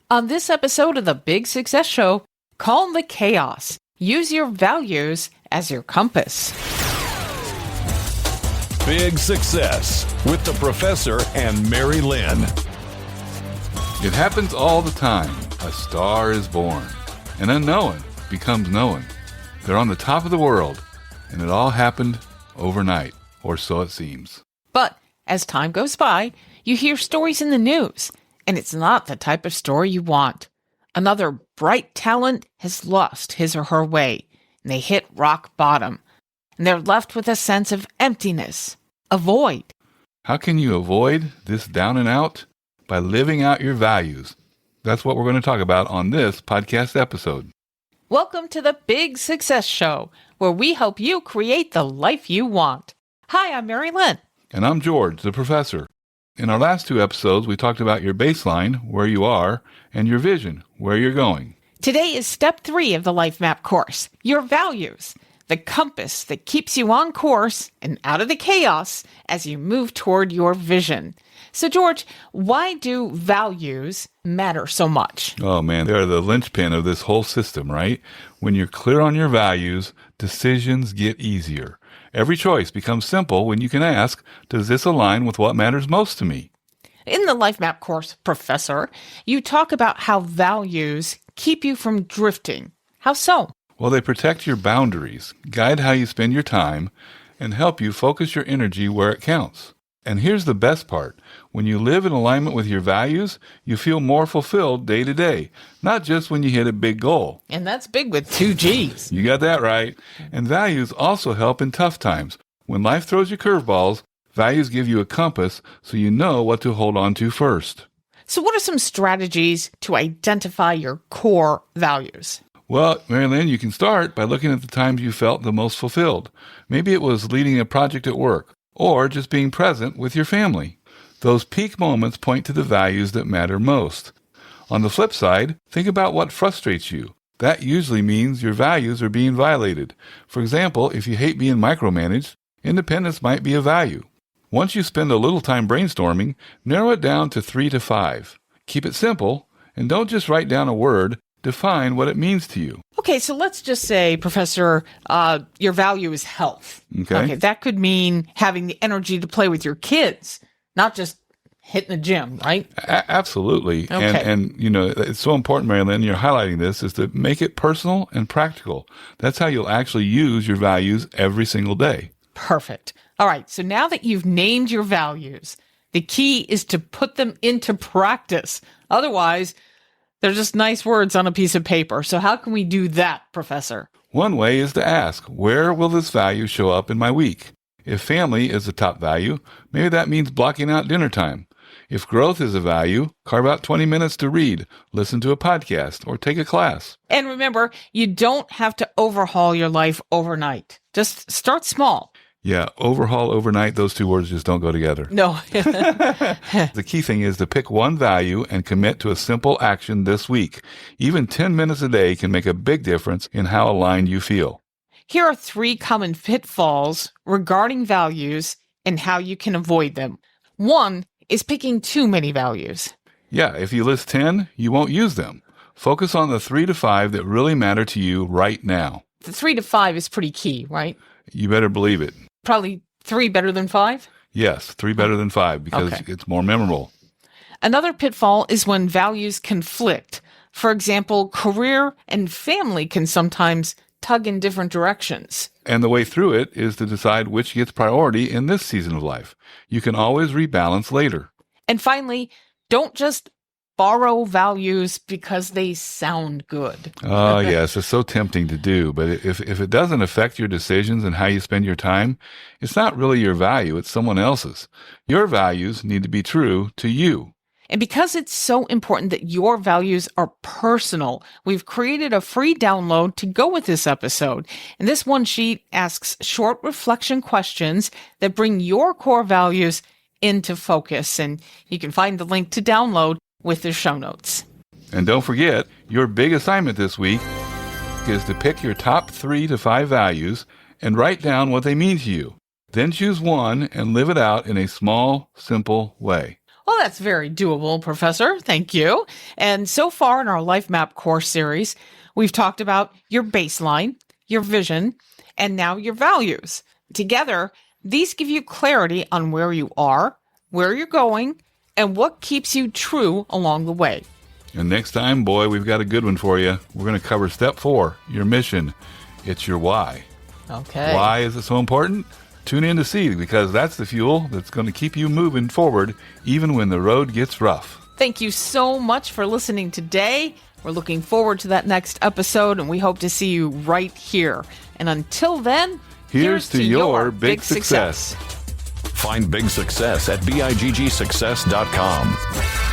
On this episode of the BIGG Success Show, calm the chaos. Use your values as your compass. BIGG Success with the Professor and Mary-Lynn. It happens all the time. A star is born. An unknown becomes known. They're on the top of the world, and it all happened overnight, or so it seems. But as time goes by, you hear stories in the news, and it's not the type of story you want. Another bright talent has lost his or her way, and they hit rock bottom, and they're left with a sense of emptiness, a void. How can you avoid this down and out? By living out your values. That's what we're going to talk about on this podcast episode. Welcome to the BIGG Success Show, where we help you create the life you want. Hi, I'm Mary-Lynn. And I'm George, the Professor. In our last two episodes, we talked about your baseline, where you are, and your vision, where you're going. Today is step 3 of the Life Map course, your values, the compass that keeps you on course and out of the chaos as you move toward your vision. So, George, why do values matter so much? Oh, man, they're the linchpin of this whole system, right? When you're clear on your values, decisions get easier. Every choice becomes simple when you can ask, does this align with what matters most to me? In the Life Map course, Professor, you talk about how values keep you from drifting. How so? Well, they protect your boundaries, guide how you spend your time, and help you focus your energy where it counts. And here's the best part. When you live in alignment with your values, you feel more fulfilled day to day, not just when you hit a big goal. And that's big with 2 G's. You got that right. And values also help in tough times. When life throws you curveballs, values give you a compass so you know what to hold on to first. So what are some strategies to identify your core values? Well, Mary-Lynn, you can start by looking at the times you felt the most fulfilled. Maybe it was leading a project at work, or just being present with your family. Those peak moments point to the values that matter most. On the flip side, think about what frustrates you. That usually means your values are being violated. For example, if you hate being micromanaged, independence might be a value. Once you spend a little time brainstorming, narrow it down to 3 to 5. Keep it simple, and don't just write down a word. Define what it means to you. Okay, so let's just say, Professor, your value is health. Okay, that could mean having the energy to play with your kids, not just hitting the gym, right? Absolutely. Okay. And you know, it's so important, Mary-Lynn, you're highlighting this, is to make it personal and practical. That's how you'll actually use your values every single day. Perfect. All right, so now that you've named your values, the key is to put them into practice. Otherwise, they're just nice words on a piece of paper. So how can we do that, Professor? One way is to ask, where will this value show up in my week? If family is the top value, maybe that means blocking out dinner time. If growth is a value, carve out 20 minutes to read, listen to a podcast, or take a class. And remember, you don't have to overhaul your life overnight. Just start small. Yeah, overhaul overnight, those two words just don't go together. No. The key thing is to pick one value and commit to a simple action this week. Even 10 minutes a day can make a big difference in how aligned you feel. Here are 3 common pitfalls regarding values and how you can avoid them. 1 is picking too many values. Yeah, if you list 10, you won't use them. Focus on the 3 to 5 that really matter to you right now. The 3 to 5 is pretty key, right? You better believe it. Probably 3 better than 5? Yes, 3 better than 5 because it's more memorable. Another pitfall is when values conflict. For example, career and family can sometimes tug in different directions. And the way through it is to decide which gets priority in this season of life. You can always rebalance later. And finally, don't just borrow values because they sound good. Oh, yes. It's so tempting to do. But if it doesn't affect your decisions and how you spend your time, it's not really your value. It's someone else's. Your values need to be true to you. And because it's so important that your values are personal, we've created a free download to go with this episode. And this one sheet asks short reflection questions that bring your core values into focus. And you can find the link to download with the show notes. And don't forget, your big assignment this week is to pick your top 3 to 5 values and write down what they mean to you. Then choose one and live it out in a small, simple way. Well, that's very doable, Professor. Thank you. And so far in our Life Map course series, we've talked about your baseline, your vision, and now your values. Together, these give you clarity on where you are, where you're going, and what keeps you true along the way. And next time, boy, we've got a good one for you. We're going to cover step 4, your mission. It's your why. Okay. Why is it so important? Tune in to see, because that's the fuel that's going to keep you moving forward even when the road gets rough. Thank you so much for listening today. We're looking forward to that next episode, and we hope to see you right here. And until then, here's to your big success. Find Big Success at BIGGsuccess.com.